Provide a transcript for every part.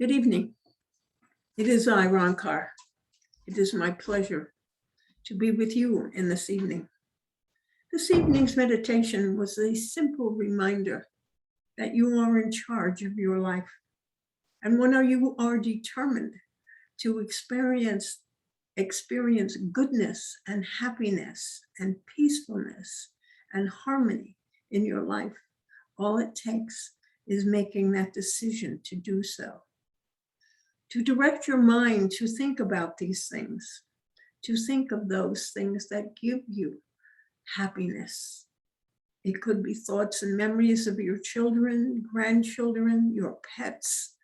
Good evening. It is I, Ron Carr. It is my pleasure to be with you in this evening. This evening's meditation was a simple reminder that you are in charge of your life. And when you are determined to experience goodness and happiness and peacefulness and harmony in your life, all it takes is making that decision to do so. To direct your mind to think about these things, to think of those things that give you happiness. It could be thoughts and memories of your children, grandchildren, your pets,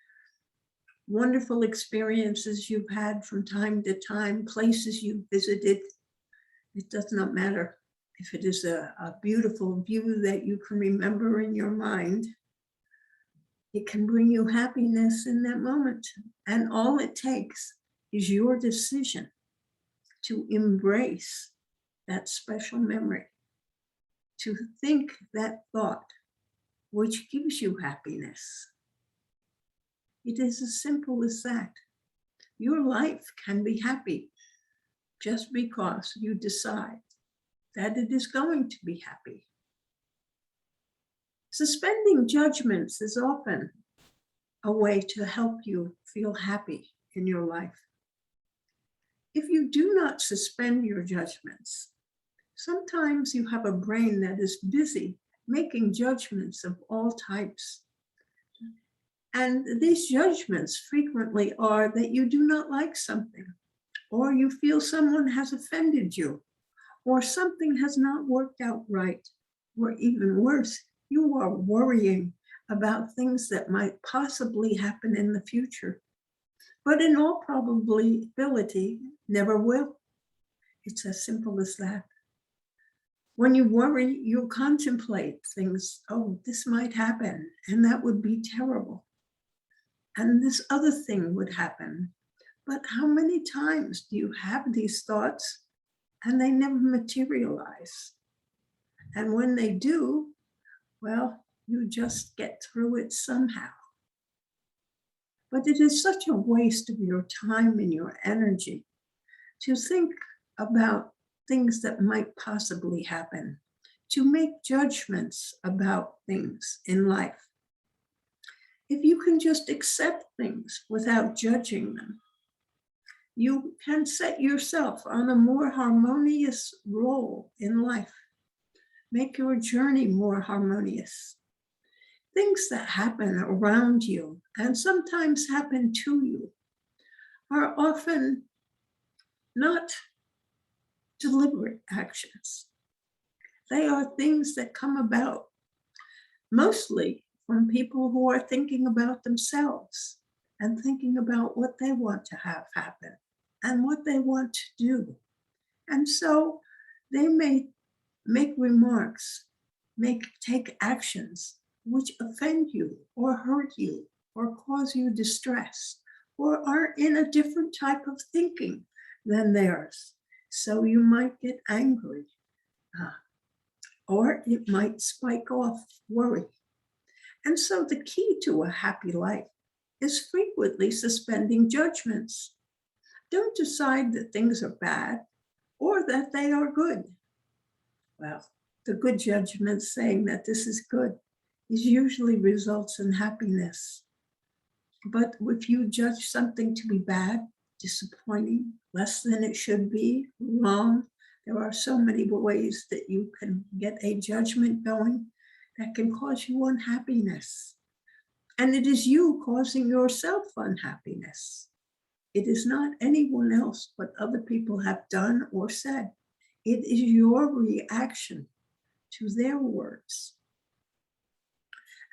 wonderful experiences you've had from time to time, places you visited. It does not matter if it is a beautiful view that you can remember in your mind. It can bring you happiness in that moment. And all it takes is your decision to embrace that special memory, to think that thought which gives you happiness. It is as simple as that. Your life can be happy just because you decide that it is going to be happy. Suspending judgments is often a way to help you feel happy in your life. If you do not suspend your judgments, sometimes you have a brain that is busy making judgments of all types. And these judgments frequently are that you do not like something, or you feel someone has offended you, or something has not worked out right, or even worse, you are worrying about things that might possibly happen in the future, but in all probability, never will. It's as simple as that. When you worry, you contemplate things. Oh, this might happen, and that would be terrible. And this other thing would happen. But how many times do you have these thoughts and they never materialize? And when they do, well, you just get through it somehow. But it is such a waste of your time and your energy to think about things that might possibly happen, to make judgments about things in life. If you can just accept things without judging them, you can set yourself on a more harmonious role in life. Make your journey more harmonious. Things that happen around you and sometimes happen to you are often not deliberate actions. They are things that come about mostly from people who are thinking about themselves and thinking about what they want to have happen and what they want to do. And so they may make remarks, take actions which offend you or hurt you or cause you distress or are in a different type of thinking than theirs. So you might get angry or it might spike off worry. And so the key to a happy life is frequently suspending judgments. Don't decide that things are bad or that they are good. Well, the good judgment saying that this is good is usually results in happiness. But if you judge something to be bad, disappointing, less than it should be, wrong, there are so many ways that you can get a judgment going that can cause you unhappiness. And it is you causing yourself unhappiness. It is not anyone else what other people have done or said. It is your reaction to their words.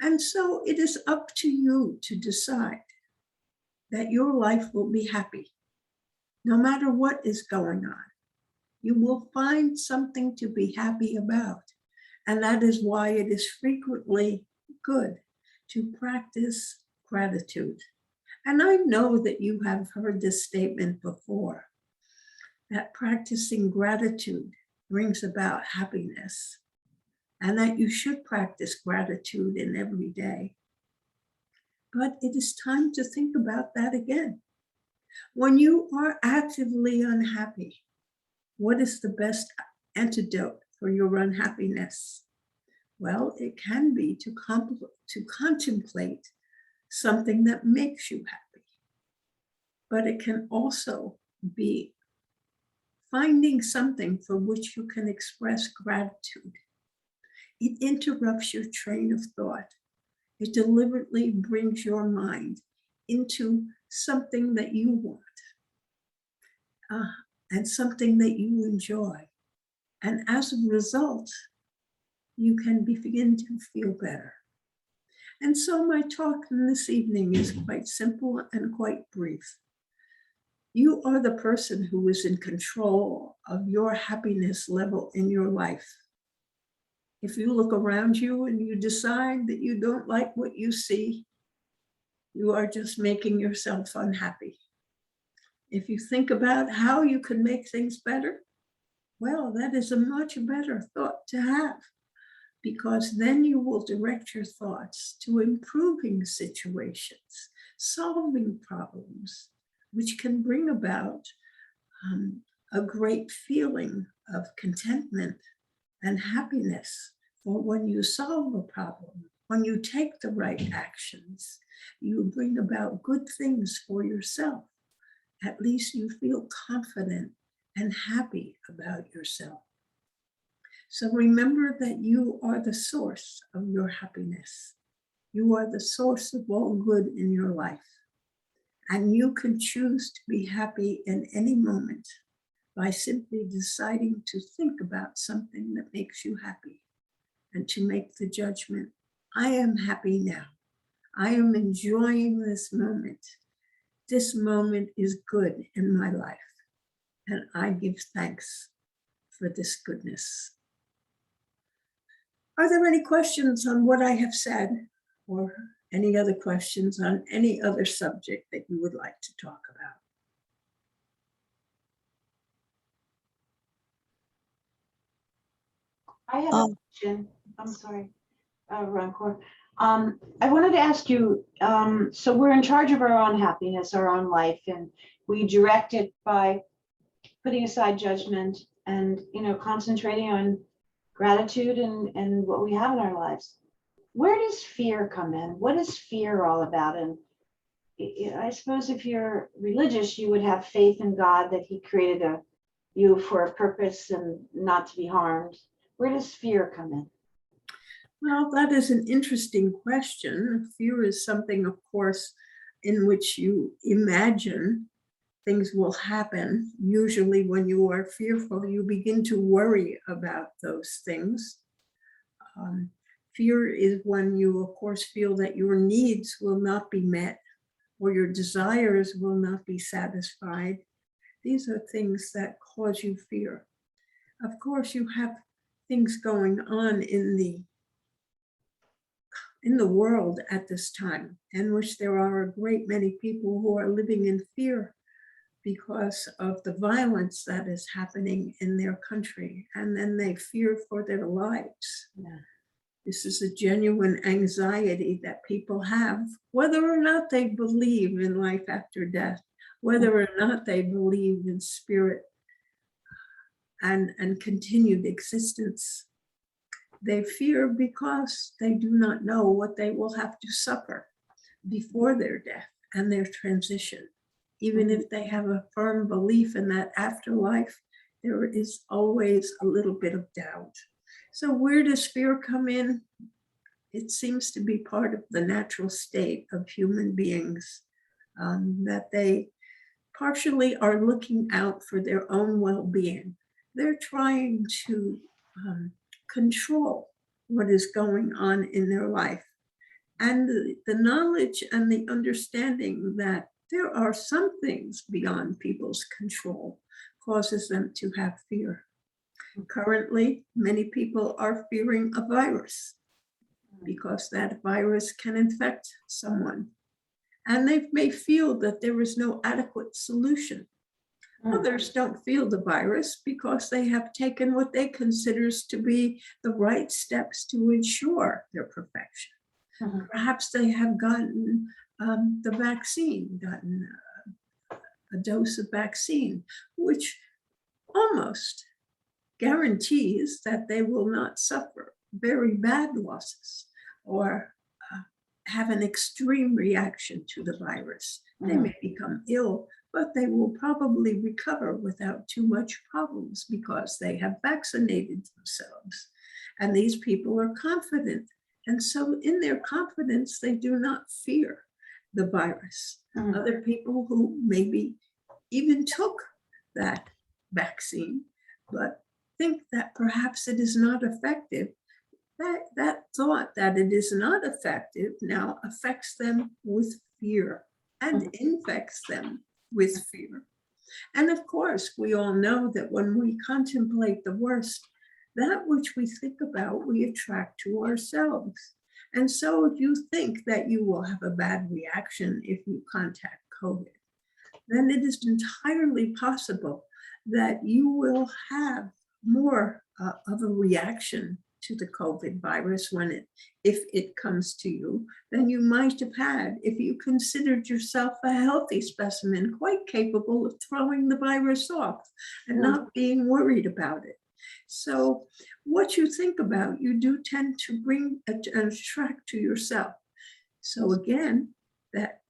And so it is up to you to decide that your life will be happy, no matter what is going on. You will find something to be happy about. And that is why it is frequently good to practice gratitude. And I know that you have heard this statement before, that practicing gratitude brings about happiness, and that you should practice gratitude in every day. But it is time to think about that again. When you are actively unhappy, what is the best antidote for your unhappiness? Well, it can be to contemplate something that makes you happy. But it can also be finding something for which you can express gratitude. It interrupts your train of thought. It deliberately brings your mind into something that you want and something that you enjoy. And as a result, you can begin to feel better. And so my talk this evening is quite simple and quite brief. You are the person who is in control of your happiness level in your life. If you look around you and you decide that you don't like what you see, you are just making yourself unhappy. If you think about how you can make things better, well, that is a much better thought to have, because then you will direct your thoughts to improving situations, solving problems, which can bring about a great feeling of contentment and happiness. For when you solve a problem, when you take the right actions, you bring about good things for yourself. At least you feel confident and happy about yourself. So remember that you are the source of your happiness. You are the source of all good in your life. And you can choose to be happy in any moment by simply deciding to think about something that makes you happy and to make the judgment, I am happy now. I am enjoying this moment. This moment is good in my life, and I give thanks for this goodness. Are there any questions on what I have said, or any other questions on any other subject that you would like to talk about? I have a question. I'm sorry, Rancor. I wanted to ask you, so we're in charge of our own happiness, our own life, and we direct it by putting aside judgment and, concentrating on gratitude and what we have in our lives. Where does fear come in? What is fear all about? And I suppose if you're religious, you would have faith in God that He created you for a purpose and not to be harmed. Where does fear come in? Well, that is an interesting question. Fear is something, of course, in which you imagine things will happen. Usually when you are fearful, you begin to worry about those things. Fear is when you, of course, feel that your needs will not be met or your desires will not be satisfied. These are things that cause you fear. Of course, you have things going on in the world at this time, in which there are a great many people who are living in fear because of the violence that is happening in their country, and then they fear for their lives. Yeah. This is a genuine anxiety that people have, whether or not they believe in life after death, whether or not they believe in spirit and continued existence. They fear because they do not know what they will have to suffer before their death and their transition. Even if they have a firm belief in that afterlife, there is always a little bit of doubt. So where does fear come in? It seems to be part of the natural state of human beings, that they partially are looking out for their own well-being. They're trying to control what is going on in their life. And the knowledge and the understanding that there are some things beyond people's control causes them to have fear. Currently, many people are fearing a virus because that virus can infect someone. And they may feel that there is no adequate solution. Others don't feel the virus because they have taken what they consider to be the right steps to ensure their perfection. Perhaps they have gotten the vaccine, gotten a dose of vaccine, which almost guarantees that they will not suffer very bad losses or have an extreme reaction to the virus. They may become ill, but they will probably recover without too much problems because they have vaccinated themselves. And these people are confident. And so in their confidence, they do not fear the virus. Other people who maybe even took that vaccine, but think that perhaps it is not effective, that thought that it is not effective now affects them with fear and infects them with fear. And of course, we all know that when we contemplate the worst, that which we think about, we attract to ourselves. And so if you think that you will have a bad reaction if you contact COVID, then it is entirely possible that you will have more of a reaction to the COVID virus if it comes to you than you might have had if you considered yourself a healthy specimen, quite capable of throwing the virus off and not being worried about it. So what you think about, you do tend to bring and attract to yourself. So again, that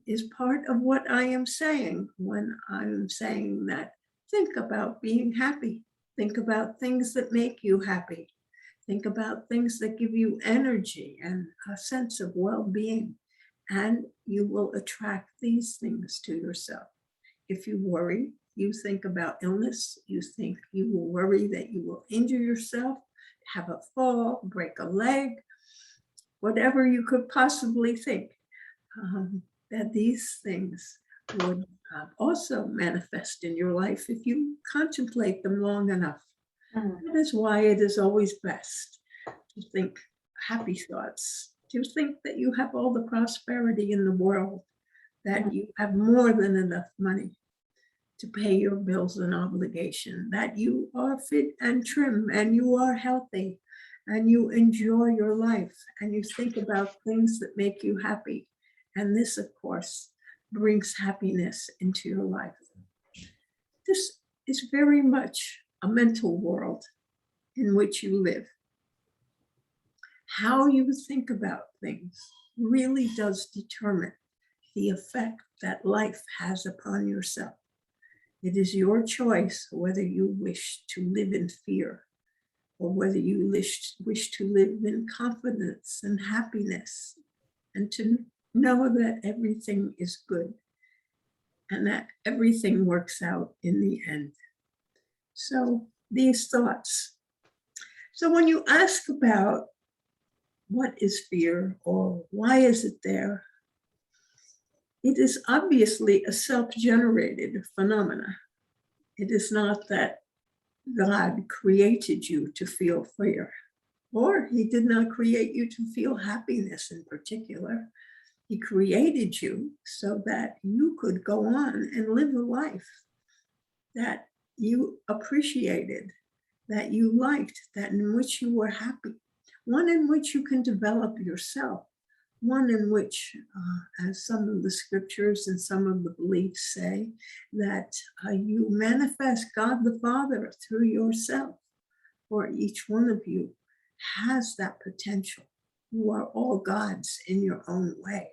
is part of what I am saying when I'm saying that think about being happy. Think about things that make you happy. Think about things that give you energy and a sense of well-being, and you will attract these things to yourself. If you worry, you think about illness, you will worry that you will injure yourself, have a fall, break a leg, whatever you could possibly think, that these things would also manifest in your life if you contemplate them long enough. That is why it is always best to think happy thoughts, to think that you have all the prosperity in the world, that you have more than enough money to pay your bills and obligation, that you are fit and trim and you are healthy and you enjoy your life and you think about things that make you happy. And this, of course, brings happiness into your life. This is very much a mental world in which you live. How you think about things really does determine the effect that life has upon yourself. It is your choice whether you wish to live in fear or whether you wish to live in confidence and happiness and to know that everything is good and that everything works out in the end. So these thoughts. So when you ask about what is fear or why is it there, it is obviously a self-generated phenomena. It is not that God created you to feel fear, or he did not create you to feel happiness in particular. He created you so that you could go on and live a life that you appreciated, that you liked, that in which you were happy, one in which you can develop yourself, one in which, as some of the scriptures and some of the beliefs say, that you manifest God the Father through yourself, for each one of you has that potential. You are all gods in your own way.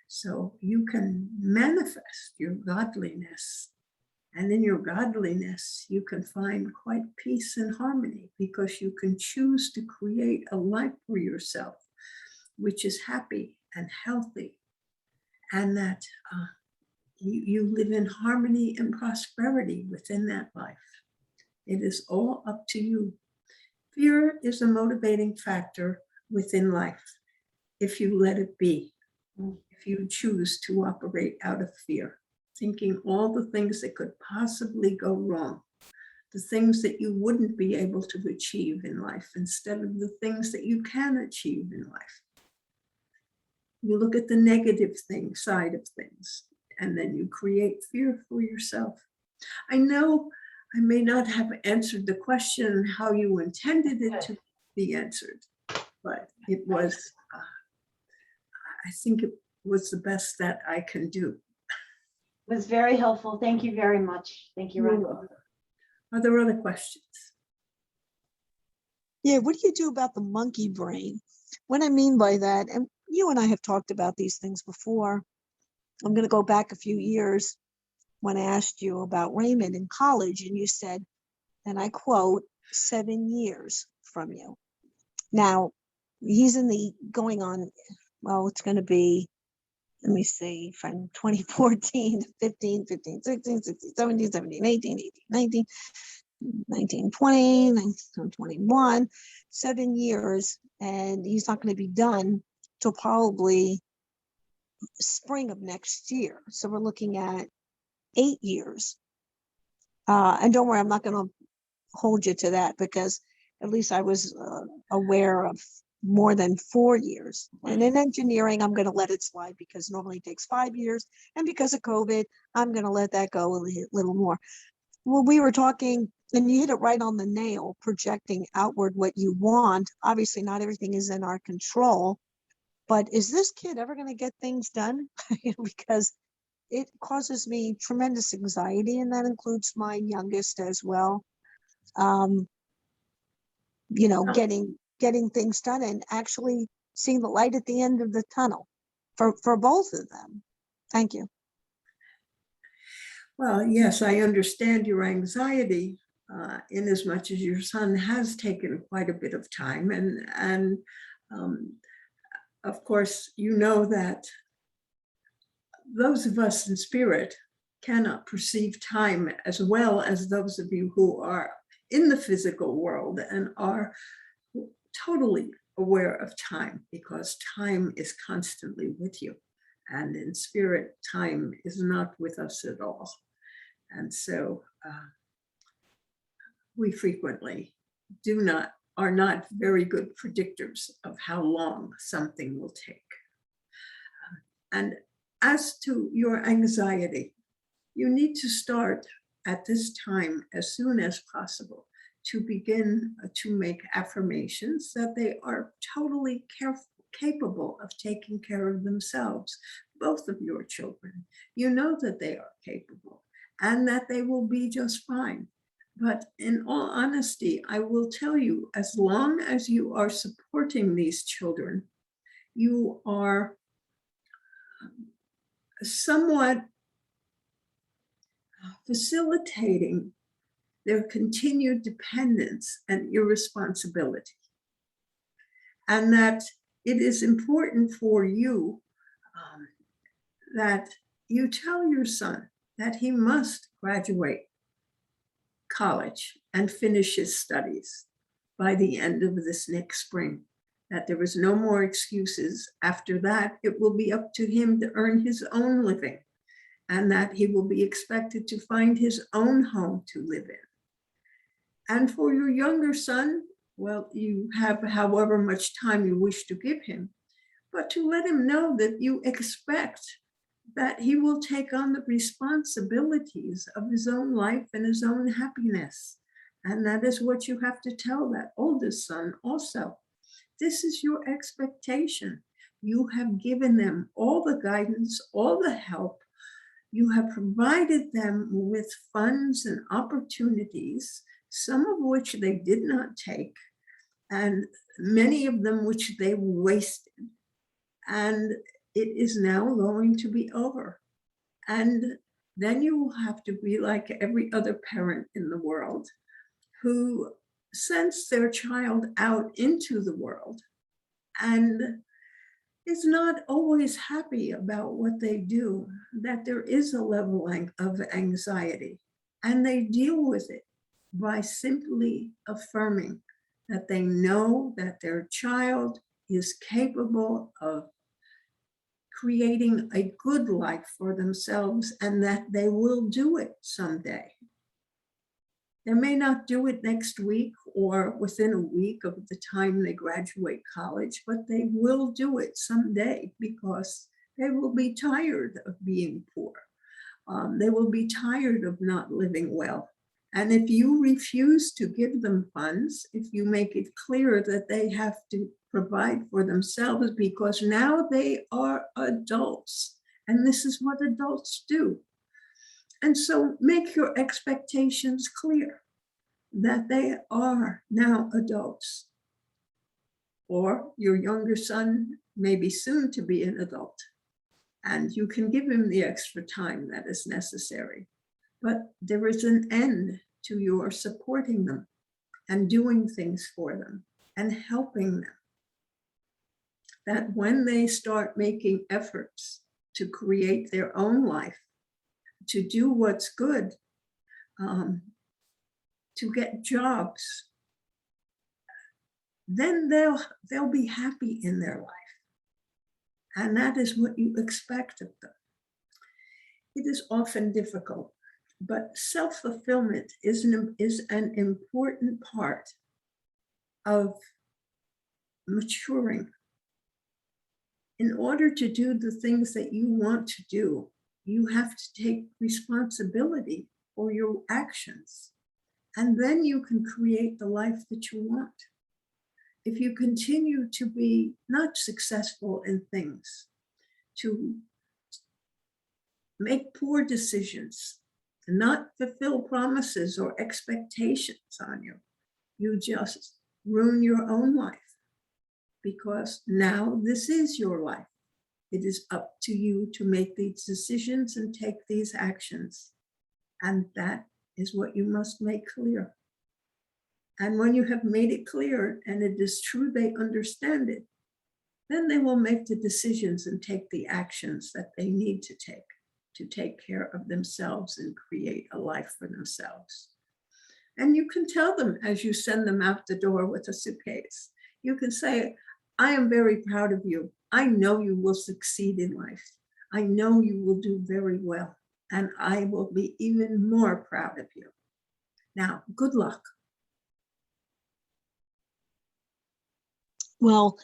So you can manifest your godliness. And in your godliness, you can find quite peace and harmony because you can choose to create a life for yourself, which is happy and healthy, and that you live in harmony and prosperity within that life. It is all up to you. Fear is a motivating factor within life if you let it be, if you choose to operate out of fear, thinking all the things that could possibly go wrong, the things that you wouldn't be able to achieve in life instead of the things that you can achieve in life. You look at the negative side of things, and then you create fear for yourself. I know I may not have answered the question how you intended it to be answered, but it was, I think it was the best that I can do. It was very helpful. Thank you very much. Thank you, You're Ron. welcome. Are there other questions? Yeah, what do you do about the monkey brain? What I mean by that, and you and I have talked about these things before. I'm going to go back a few years when I asked you about Raymond in college, and you said, and I quote, 7 years from you. Now, he's in the going on, well, it's going to be, let me see, from 2014 to 15, 15, 16, 16, 17, 17, 18, 18, 19, 19, 20, 19, 21, 7 years, and he's not going to be done till probably spring of next year. So we're looking at 8 years. And don't worry, I'm not going to hold you to that, because at least I was aware of more than 4 years. And in engineering, I'm going to let it slide because normally it takes 5 years. And because of COVID, I'm going to let that go a little more. Well, we were talking, and you hit it right on the nail, projecting outward what you want. Obviously, not everything is in our control, but is this kid ever going to get things done? Because it causes me tremendous anxiety, and that includes my youngest as well. Getting things done and actually seeing the light at the end of the tunnel for both of them. Thank you. Well, yes, I understand your anxiety in as much as your son has taken quite a bit of time. And of course, you know that those of us in spirit cannot perceive time as well as those of you who are in the physical world and are totally aware of time, because time is constantly with you. And in spirit, time is not with us at all. And so we frequently are not very good predictors of how long something will take. And as to your anxiety, you need to start at this time as soon as possible to begin to make affirmations that they are totally capable of taking care of themselves, both of your children. You know that they are capable and that they will be just fine. But in all honesty, I will tell you, as long as you are supporting these children, you are somewhat facilitating their continued dependence and irresponsibility. And that it is important for you that you tell your son that he must graduate college and finish his studies by the end of this next spring, that there is no more excuses. After that, it will be up to him to earn his own living, and that he will be expected to find his own home to live in. And for your younger son, well, you have however much time you wish to give him, but to let him know that you expect that he will take on the responsibilities of his own life and his own happiness. And that is what you have to tell that oldest son also. This is your expectation. You have given them all the guidance, all the help. You have provided them with funds and opportunities, some of which they did not take, and many of them which they wasted. And it is now going to be over. And then you will have to be like every other parent in the world who sends their child out into the world and is not always happy about what they do, that there is a level of anxiety, and they deal with it by simply affirming that they know that their child is capable of creating a good life for themselves and that they will do it someday. They may not do it next week or within a week of the time they graduate college, but they will do it someday because they will be tired of being poor. They will be tired of not living well. And if you refuse to give them funds, if you make it clear that they have to provide for themselves because now they are adults and this is what adults do. And so make your expectations clear that they are now adults. Or your younger son may be soon to be an adult, and you can give him the extra time that is necessary. But there is an end to your supporting them and doing things for them and helping them. That when they start making efforts to create their own life, to do what's good, to get jobs, then they'll be happy in their life. And that is what you expect of them. It is often difficult, but self-fulfillment is an important part of maturing. In order to do the things that you want to do, you have to take responsibility for your actions. And then you can create the life that you want. If you continue to be not successful in things, to make poor decisions, not fulfill promises or expectations on you, you just ruin your own life, because now this is your life. It is up to you to make these decisions and take these actions. And that is what you must make clear. And when you have made it clear and it is true they understand it, then they will make the decisions and take the actions that they need to take care of themselves and create a life for themselves. And you can tell them as you send them out the door with a suitcase, you can say, I am very proud of you. I know you will succeed in life. I know you will do very well. And I will be even more proud of you. Now, good luck. Well,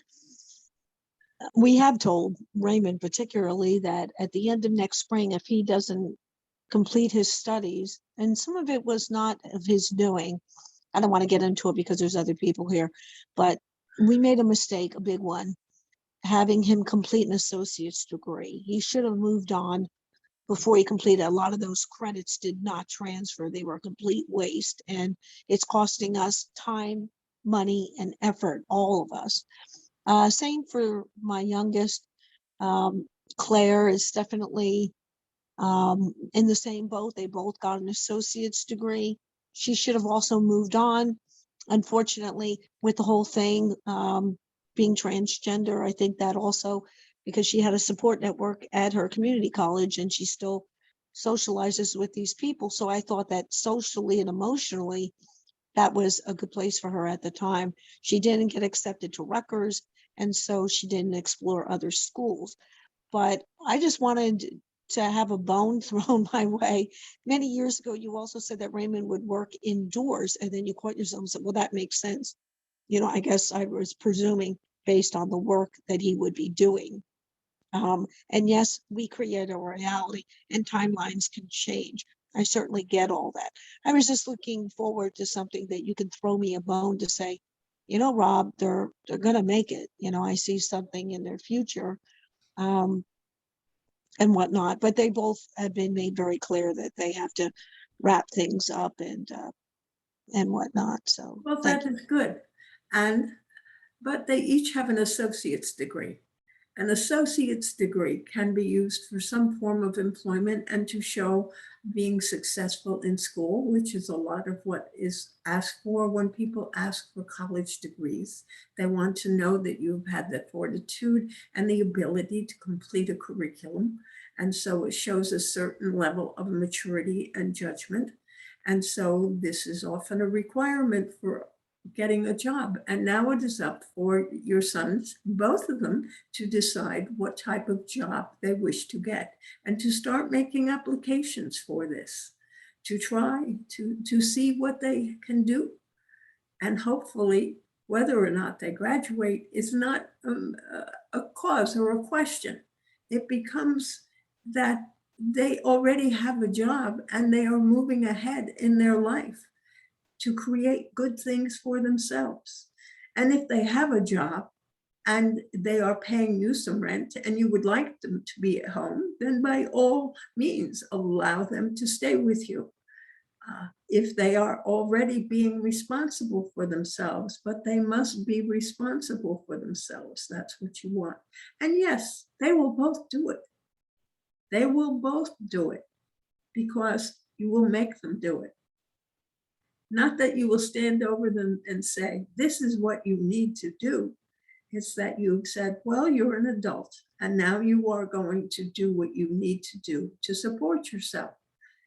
we have told Raymond particularly that at the end of next spring, if he doesn't complete his studies, and some of it was not of his doing, I don't want to get into it because there's other people here, but we made a mistake, a big one, having him complete an associate's degree. He should have moved on before he completed. A lot of those credits did not transfer. They were a complete waste, and it's costing us time, money, and effort, all of us. Same for my youngest. Claire is definitely in the same boat. They both got an associate's degree. She should have also moved on. Unfortunately, with the whole thing being transgender, I think that also, because she had a support network at her community college and she still socializes with these people. So I thought that socially and emotionally, that was a good place for her at the time. She didn't get accepted to Rutgers, and so she didn't explore other schools. But I just wanted to have a bone thrown my way. Many years ago, you also said that Raymond would work indoors, and then you caught yourself and said, well, that makes sense. You know, I guess I was presuming based on the work that he would be doing. And yes, we create a reality and timelines can change. I certainly get all that. I was just looking forward to something that you can throw me a bone to say, you know, Rob, they're gonna make it. You know, I see something in their future, and whatnot. But they both have been made very clear that they have to wrap things up and whatnot. So Well, that is good. But they each have an associate's degree. An associate's degree can be used for some form of employment and to show being successful in school, which is a lot of what is asked for when people ask for college degrees. They want to know that you've had the fortitude and the ability to complete a curriculum. And so it shows a certain level of maturity and judgment. And so this is often a requirement for getting a job. And now it is up for your sons, both of them, to decide what type of job they wish to get and to start making applications for this, to try to see what they can do. And hopefully, whether or not they graduate is not a cause or a question. It becomes that they already have a job and they are moving ahead in their life to create good things for themselves. And if they have a job and they are paying you some rent and you would like them to be at home, then by all means, allow them to stay with you. If they are already being responsible for themselves, but they must be responsible for themselves. That's what you want. And yes, they will both do it. They will both do it because you will make them do it. Not that you will stand over them and say, this is what you need to do. It's that you've said, well, you're an adult, and now you are going to do what you need to do to support yourself.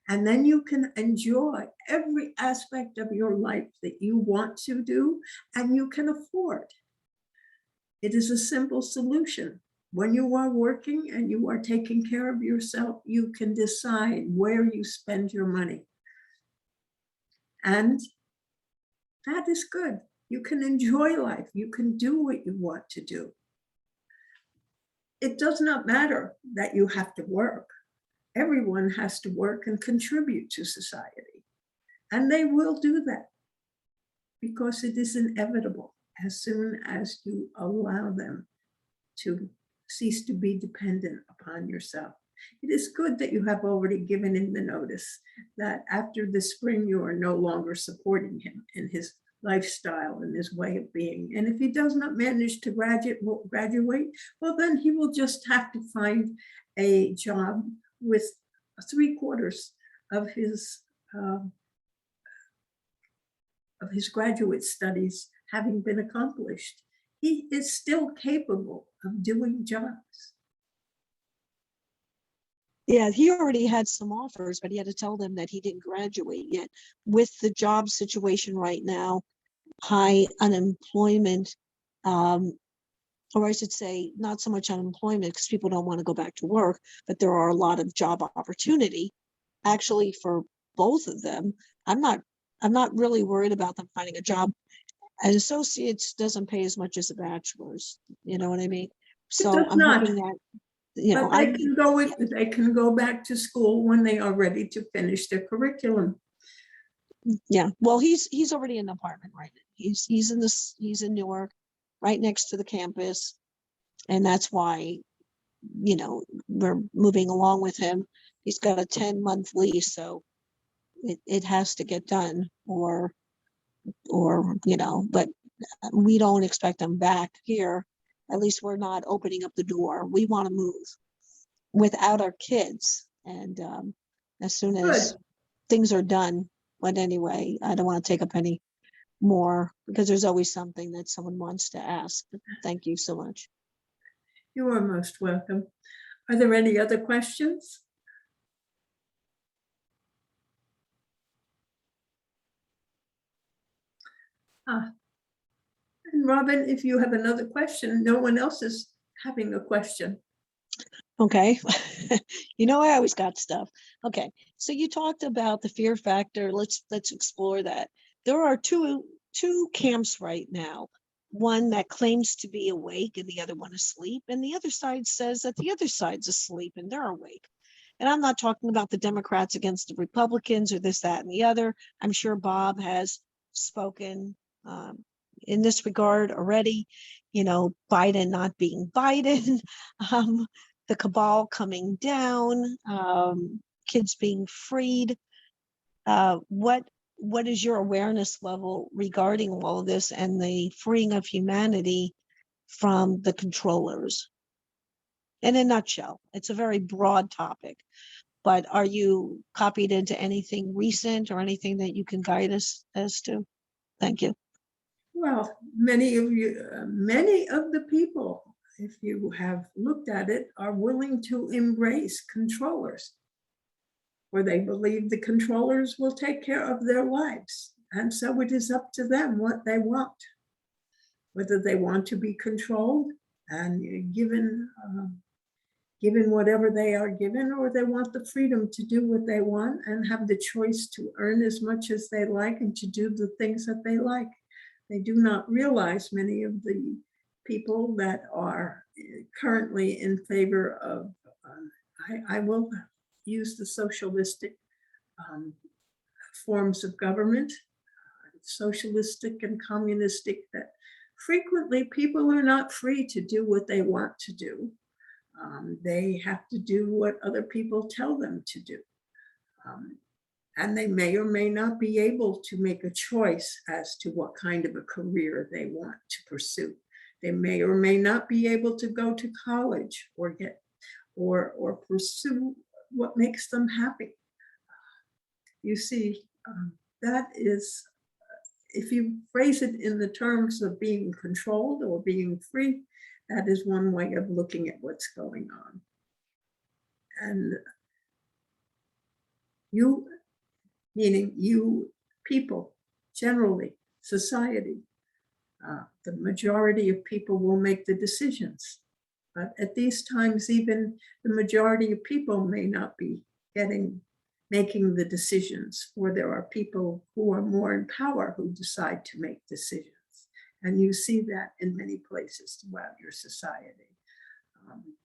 And then you can enjoy every aspect of your life that you want to do and you can afford. It is a simple solution. When you are working and you are taking care of yourself, you can decide where you spend your money. And that is good. You can enjoy life. You can do what you want to do. It does not matter that you have to work. Everyone has to work and contribute to society. And they will do that because it is inevitable as soon as you allow them to cease to be dependent upon yourself. It is good that you have already given him the notice that after the spring, you are no longer supporting him in his lifestyle and his way of being. And if he does not manage to graduate, well, then he will just have to find a job with 3/4 of his graduate studies having been accomplished. He is still capable of doing jobs. Yeah, he already had some offers, but he had to tell them that he didn't graduate yet. With the job situation right now, high unemployment, or I should say, not so much unemployment because people don't want to go back to work, but there are a lot of job opportunity actually for both of them. I'm not really worried about them finding a job. An associate's doesn't pay as much as a bachelor's, you know what I mean? So does I'm not. hoping that, you know, But they can go back to school when they are ready to finish their curriculum. yeah, well, he's already in an apartment right now. He's in Newark, right next to the campus. And that's why, you know, we're moving along with him. He's got a 10-month lease, so it has to get done or, you know, but we don't expect him back here. At least we're not opening up the door. We want to move without our kids. And as soon as Good. things are done, but anyway, I don't want to take up any more because there's always something that someone wants to ask. Thank you so much. You are most welcome. Are there any other questions? And Robin, if you have another question, no one else is having a question. Okay. You know, I always got stuff. Okay. So you talked about the fear factor. Let's explore that. There are two camps right now. One that claims to be awake and the other one asleep. And the other side says that the other side's asleep and they're awake. And I'm not talking about the Democrats against the Republicans or this, that, and the other. I'm sure Bob has spoken in this regard already. You know, Biden not being Biden, the cabal coming down, kids being freed. What is your awareness level regarding all of this and the freeing of humanity from the controllers? In a nutshell, it's a very broad topic, but are you copied into anything recent or anything that you can guide us as to? Thank you. Well, many of the people, if you have looked at it, are willing to embrace controllers, where they believe the controllers will take care of their lives. And so it is up to them what they want, whether they want to be controlled and given whatever they are given, or they want the freedom to do what they want and have the choice to earn as much as they like and to do the things that they like. They do not realize, many of the people that are currently in favor of, I will use the socialistic forms of government, socialistic and communistic, that frequently people are not free to do what they want to do. They have to do what other people tell them to do. And they may or may not be able to make a choice as to what kind of a career they want to pursue. They may or may not be able to go to college or pursue what makes them happy. You see, that is, if you phrase it in the terms of being controlled or being free, that is one way of looking at what's going on. And you, meaning you people, generally, society, the majority of people will make the decisions. But at these times, even the majority of people may not be making the decisions, or there are people who are more in power who decide to make decisions. And you see that in many places throughout your society.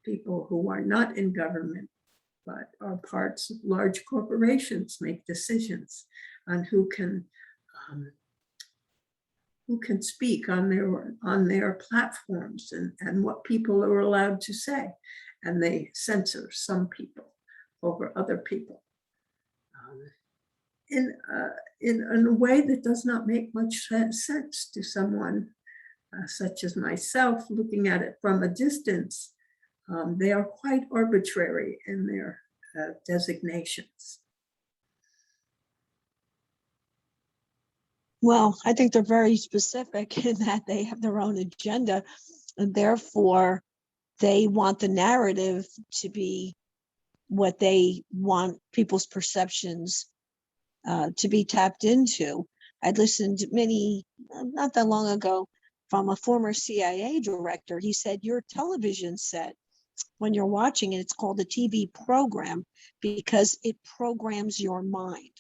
People who are not in government, but are parts of large corporations, make decisions on who can speak on their platforms and what people are allowed to say. And they censor some people over other people in a way that does not make much sense to someone such as myself, looking at it from a distance. They are quite arbitrary in their designations. Well, I think they're very specific in that they have their own agenda, and therefore they want the narrative to be what they want people's perceptions to be tapped into. I'd listened many, not that long ago, from a former CIA director. He said, your television set, when you're watching it, it's called a TV program because it programs your mind.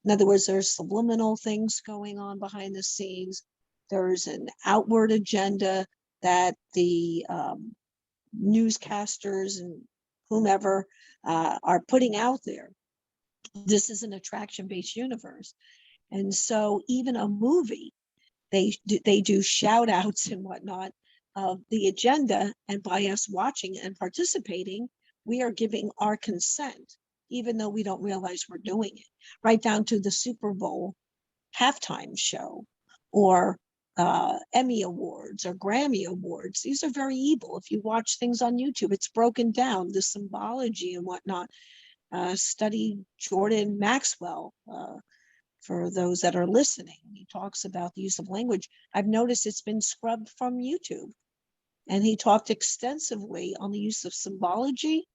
In other words, there's subliminal things going on behind the scenes. There's an outward agenda that the newscasters and whomever are putting out there. This is an attraction-based universe. And so even a movie, they do shout outs and whatnot of the agenda. And by us watching and participating, we are giving our consent, even though we don't realize we're doing it, right down to the Super Bowl halftime show or Emmy Awards or Grammy Awards. These are very evil. If you watch things on YouTube, it's broken down, the symbology and whatnot. Study Jordan Maxwell for those that are listening. He talks about the use of language. I've noticed it's been scrubbed from YouTube. And he talked extensively on the use of symbology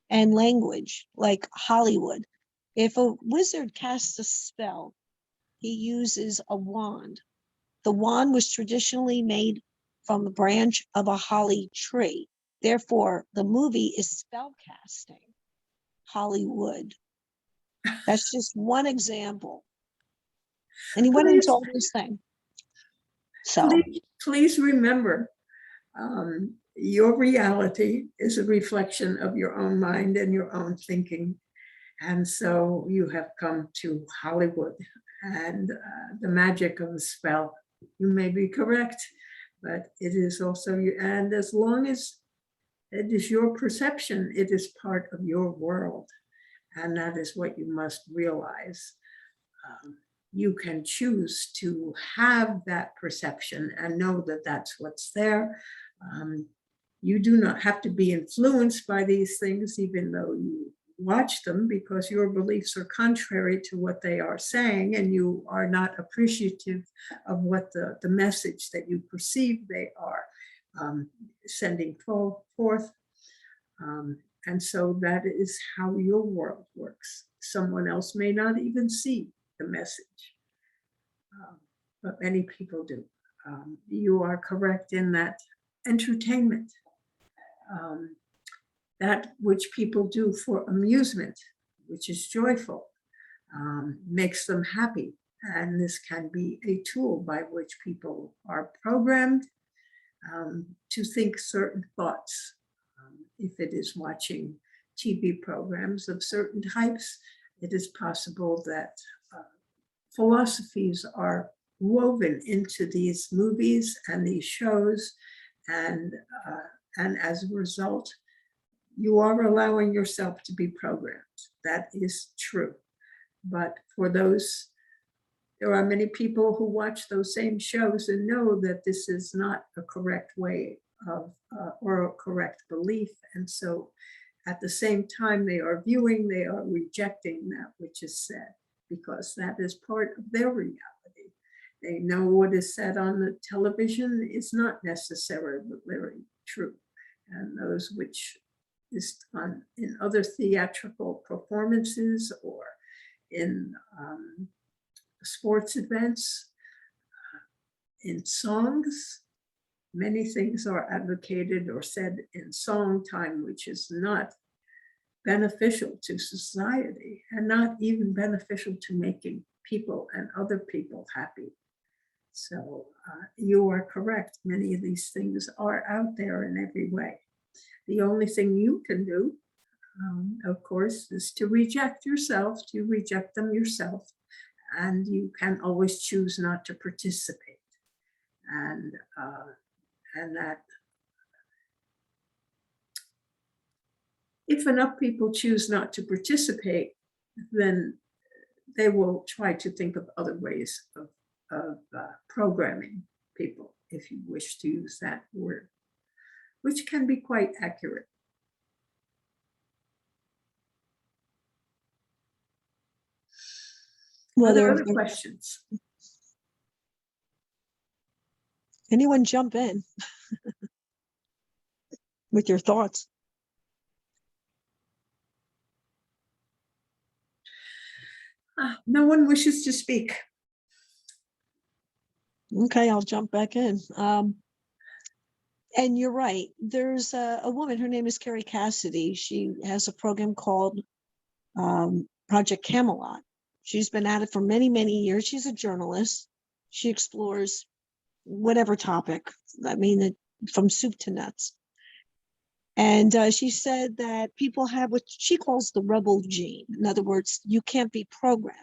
and language, like Hollywood. If a wizard casts a spell, he uses a wand. The wand was traditionally made from the branch of a holly tree. Therefore, the movie is spell casting. Hollywood. That's just one example. And he went into all this thing. So please remember, your reality is a reflection of your own mind and your own thinking. And so you have come to Hollywood and the magic of the spell. You may be correct, but it is also you. And as long as it is your perception, it is part of your world. And that is what you must realize. You can choose to have that perception and know that that's what's there. You do not have to be influenced by these things, even though you watch them, because your beliefs are contrary to what they are saying, and you are not appreciative of what the message that you perceive they are sending forth. And so that is how your world works. Someone else may not even see the message, but many people do. You are correct in that entertainment, that which people do for amusement, which is joyful, makes them happy. And this can be a tool by which people are programmed to think certain thoughts. If it is watching TV programs of certain types, it is possible that philosophies are woven into these movies and these shows, and as a result, you are allowing yourself to be programmed. That is true. But for those, there are many people who watch those same shows and know that this is not a correct way of or a correct belief. And so at the same time they are viewing, they are rejecting that which is said, because that is part of their reality. They know what is said on the television is not necessarily true. And those which is done in other theatrical performances or in sports events, in songs, many things are advocated or said in song time, which is not beneficial to society and not even beneficial to making people and other people happy. So you are correct. Many of these things are out there in every way. The only thing you can do, of course, is to reject yourself, to reject them yourself. And you can always choose not to participate. And that if enough people choose not to participate, then they will try to think of other ways of programming people, if you wish to use that word, which can be quite accurate. Well, Are there there, other questions? anyone jump in with your thoughts? No one wishes to speak. Okay, I'll jump back in. And you're right. There's a woman, her name is Carrie Cassidy. She has a program called Project Camelot. She's been at it for many, many years. She's a journalist. She explores whatever topic, I mean, from soup to nuts. And she said that people have what she calls the rebel gene. In other words, you can't be programmed.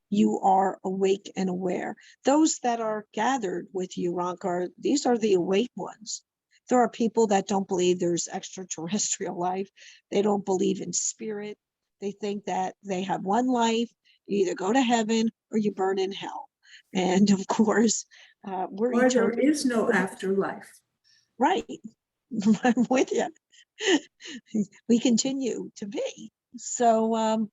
You are awake and aware. Those that are gathered with you, Rankar, these are the awake ones. There are people that don't believe there's extraterrestrial life. They don't believe in spirit. They think that they have one life. You either go to heaven or you burn in hell. And of course, we're Or there eternal. is no afterlife. Right. I'm with you. We continue to be. So,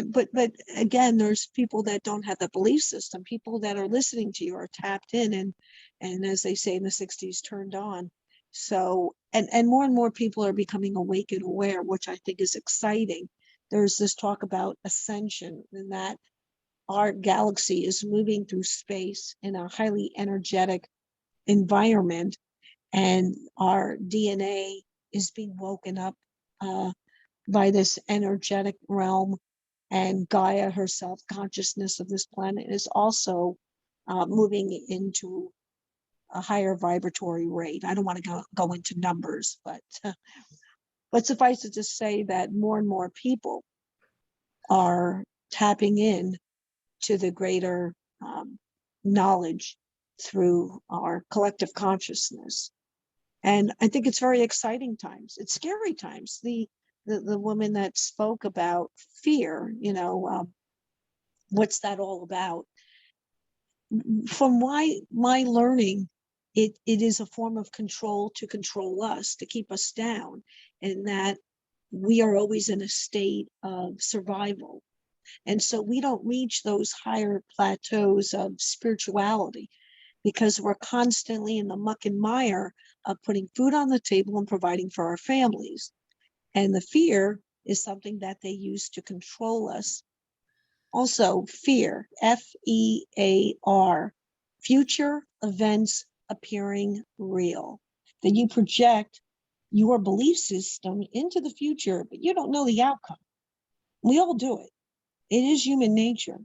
but again, there's people that don't have the belief system. People that are listening to you are tapped in and as they say in the 60s, turned on. So, and more people are becoming awake and aware, which I think is exciting. There's this talk about ascension, and that our galaxy is moving through space in a highly energetic environment, and our DNA is being woken up by this energetic realm, and Gaia herself, consciousness of this planet, is also moving into a higher vibratory rate. I don't want to go into numbers, but suffice it to say that more and more people are tapping in to the greater knowledge through our collective consciousness. And I think it's very exciting times. It's scary times. The woman that spoke about fear, what's that all about? From my learning, it is a form of control to control us, to keep us down, and that we are always in a state of survival. And so we don't reach those higher plateaus of spirituality because we're constantly in the muck and mire of putting food on the table and providing for our families. And the fear is something that they use to control us. Also, fear, FEAR, future events appearing real. That you project your belief system into the future, but you don't know the outcome. We all do it. It is human nature.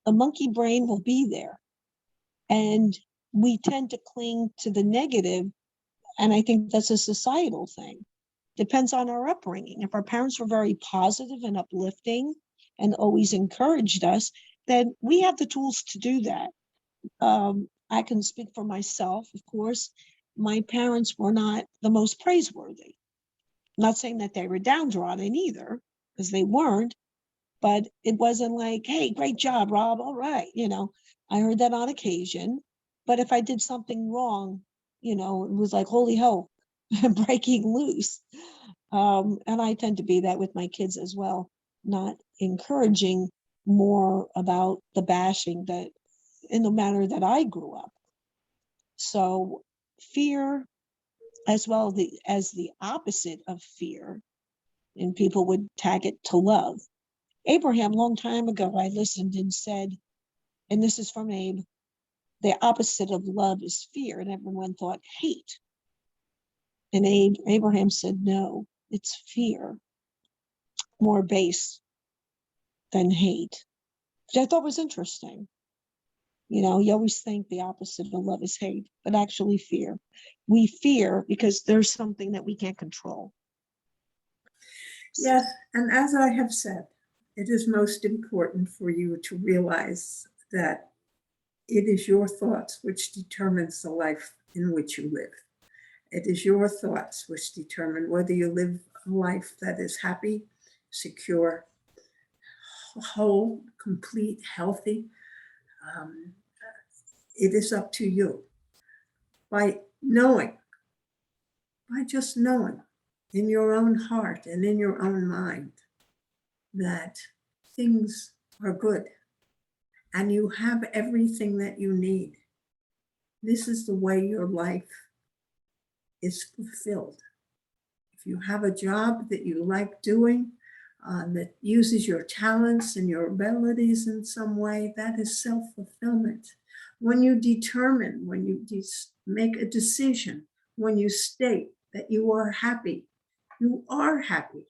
The monkey brain will be there. And we tend to cling to the negative. And I think that's a societal thing, Depends on our upbringing. If our parents were very positive and uplifting and always encouraged us, then we have the tools to do that. I can speak for myself, of course. My parents were not the most praiseworthy. Not saying that they were downtrodden either, because they weren't, but it wasn't like, hey, great job, Rob. All right. I heard that on occasion. But if I did something wrong, it was like, holy hell, breaking loose. And I tend to be that with my kids as well, not encouraging more about the bashing that in the manner that I grew up. So fear, as well as the opposite of fear, and people would tag it to love. Abraham, long time ago, I listened and said, and this is from Abe, the opposite of love is fear. And everyone thought hate. And Abraham said, no, it's fear, more base than hate, which I thought was interesting. You always think the opposite of love is hate, but actually fear. We fear because there's something that we can't control. Yes, and as I have said, it is most important for you to realize that it is your thoughts which determines the life in which you live. It is your thoughts which determine whether you live a life that is happy, secure, whole, complete, healthy. It is up to you. By just knowing in your own heart and in your own mind that things are good and you have everything that you need, this is the way your life is fulfilled. If you have a job that you like doing, that uses your talents and your abilities in some way, that is self-fulfillment. When you determine, when you make a decision, when you state that you are happy, you are happy.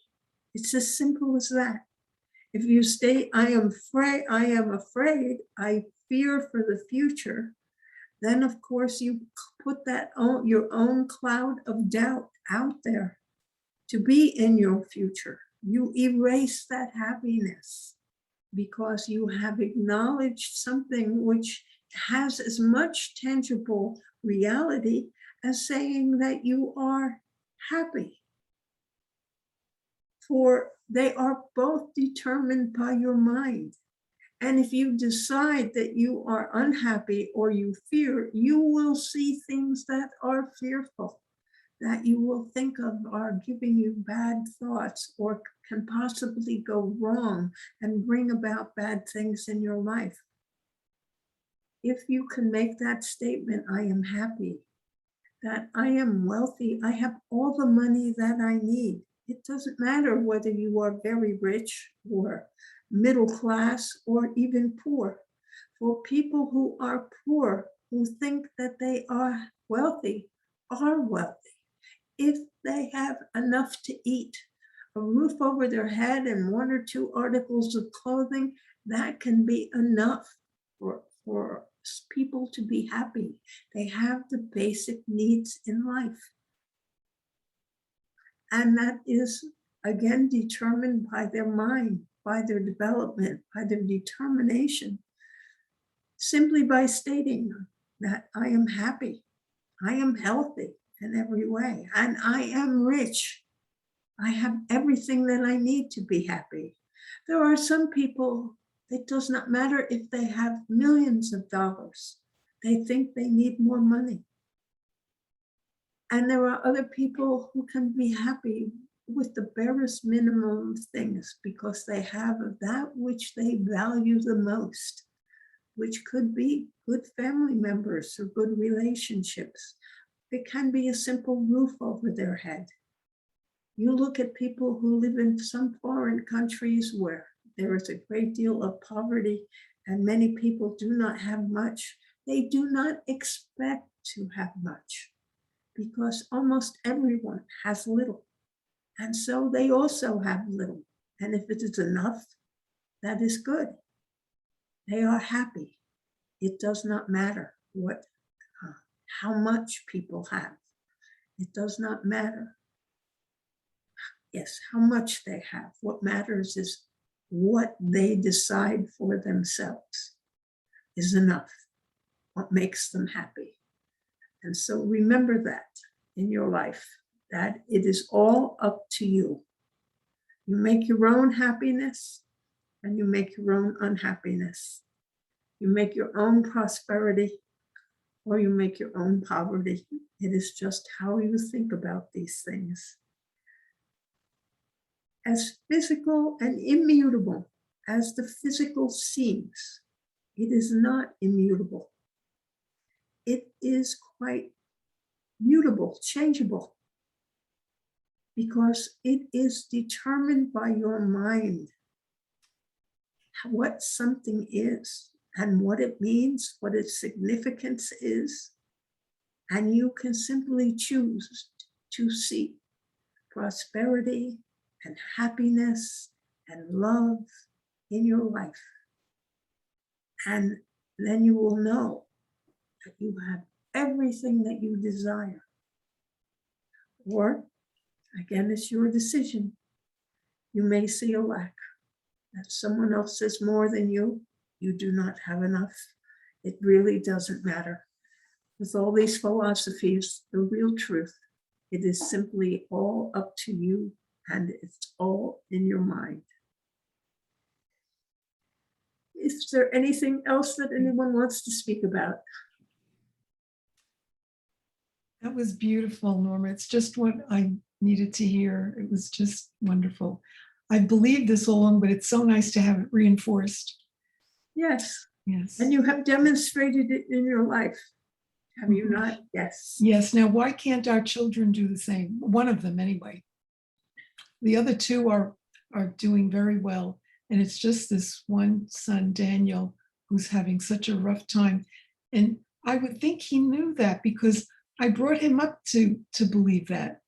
It's as simple as that. If you state, I am afraid, I fear for the future, then of course you put your own cloud of doubt out there to be in your future. You erase that happiness because you have acknowledged something which has as much tangible reality as saying that you are happy. For they are both determined by your mind. And if you decide that you are unhappy or you fear, you will see things that are fearful, that you will think of are giving you bad thoughts or can possibly go wrong and bring about bad things in your life. If you can make that statement, I am happy, that I am wealthy, I have all the money that I need. It doesn't matter whether you are very rich or middle class or even poor. For people who are poor, who think that they are wealthy, if they have enough to eat, a roof over their head and one or two articles of clothing, that can be enough for people to be happy. They have the basic needs in life. And that is, again, determined by their mind, by their development, by their determination, simply by stating that I am happy, I am healthy in every way, and I am rich. I have everything that I need to be happy. There are some people, it does not matter if they have millions of dollars. They think they need more money. And there are other people who can be happy with the barest minimum of things because they have that which they value the most, which could be good family members or good relationships. It can be a simple roof over their head. You look at people who live in some foreign countries where there is a great deal of poverty and many people do not have much. They do not expect to have much because almost everyone has little. And so they also have little. And if it is enough, that is good. They are happy. It does not matter how much people have. It does not matter. Yes, how much they have. What matters is what they decide for themselves is enough, what makes them happy. And so remember that in your life, that it is all up to you. You make your own happiness and you make your own unhappiness. You make your own prosperity or you make your own poverty. It is just how you think about these things. As physical and immutable as the physical seems, it is not immutable. It is quite mutable, changeable, because it is determined by your mind what something is and what it means, what its significance is. And you can simply choose to seek prosperity and happiness and love in your life. And then you will know that you have everything that you desire. Or, again, it's your decision. You may see a lack, that someone else has more than you. You do not have enough. It really doesn't matter. With all these philosophies, the real truth, it is simply all up to you and it's all in your mind. Is there anything else that anyone wants to speak about? That was beautiful, Norma. It's just what I needed to hear. It was just wonderful. I believed this all along, but it's so nice to have it reinforced. Yes. Yes. And you have demonstrated it in your life. Have you not? Yes. Yes. Now, why can't our children do the same? One of them, anyway. The other two are doing very well. And it's just this one son, Daniel, who's having such a rough time. And I would think he knew that because I brought him up to believe that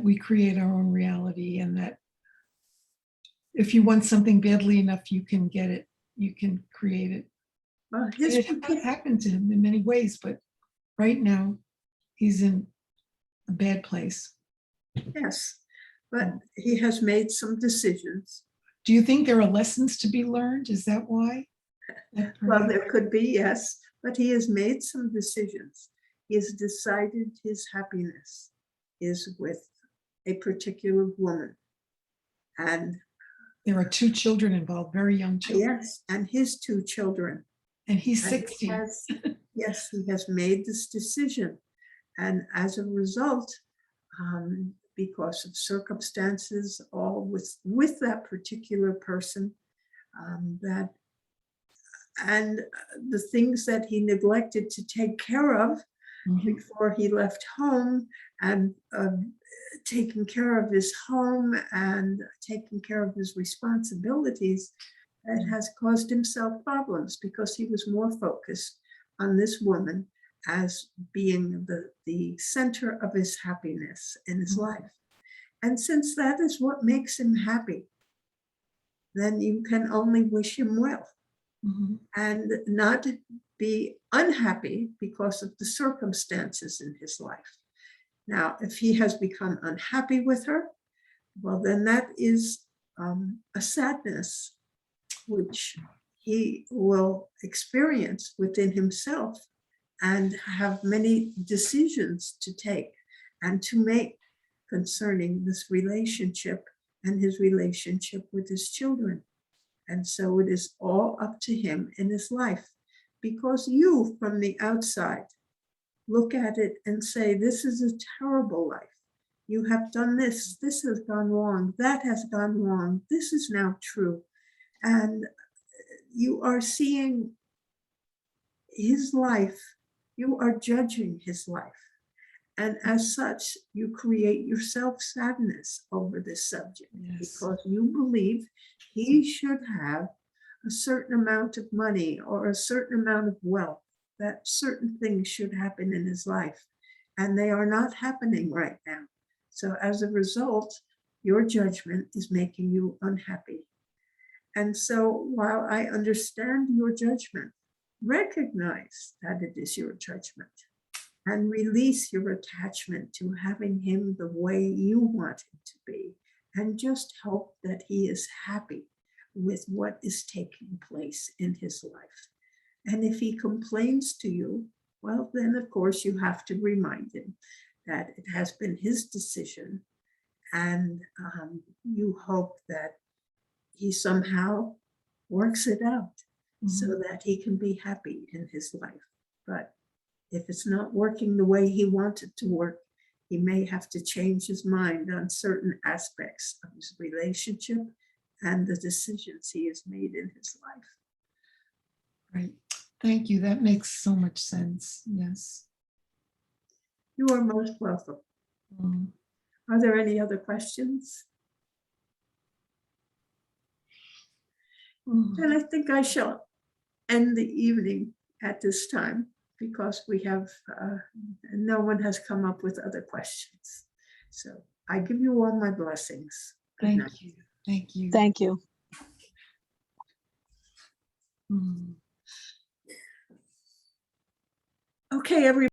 we create our own reality and that if you want something badly enough, you can get it, you can create it. Well, And it has happened to him in many ways, but right now he's in a bad place. yes, but he has made some decisions. Do you think there are lessons to be learned? Is that why? Well, there could be, yes, but he has made some decisions. He has decided his happiness is with a particular woman. And there are two children involved, very young children. yes, and his two children. And he's And 60. Yes, he has made this decision. And as a result, because of circumstances, all with that particular person, and the things that he neglected to take care of before he left home, and taking care of his home and taking care of his responsibilities, it has caused himself problems because he was more focused on this woman as being the center of his happiness in his life. And since that is what makes him happy, then you can only wish him well and not be unhappy because of the circumstances in his life. Now, if he has become unhappy with her, well, then that is a sadness which he will experience within himself and have many decisions to take and to make concerning this relationship and his relationship with his children. And so it is all up to him in his life, because you from the outside look at it and say, this is a terrible life. You have done this, this has gone wrong, that has gone wrong, this is now true. And you are seeing his life, you are judging his life. And as such, you create yourself sadness over this subject because you believe he should have a certain amount of money or a certain amount of wealth, that certain things should happen in his life. And they are not happening right now. So as a result, your judgment is making you unhappy. And so while I understand your judgment, recognize that it is your judgment and release your attachment to having him the way you want him to be, and just hope that he is happy with what is taking place in his life. And if he complains to you, well, then of course you have to remind him that it has been his decision, and you hope that he somehow works it out so that he can be happy in his life. But if it's not working the way he wants it to work, he may have to change his mind on certain aspects of his relationship and the decisions he has made in his life. Right. Thank you. That makes so much sense. Yes. You are most welcome. Mm. Are there any other questions? Then I think I shall end the evening at this time, because we have, no one has come up with other questions. So I give you all my blessings. Good night. Thank you. Thank you. Thank you. Mm. Okay, everybody.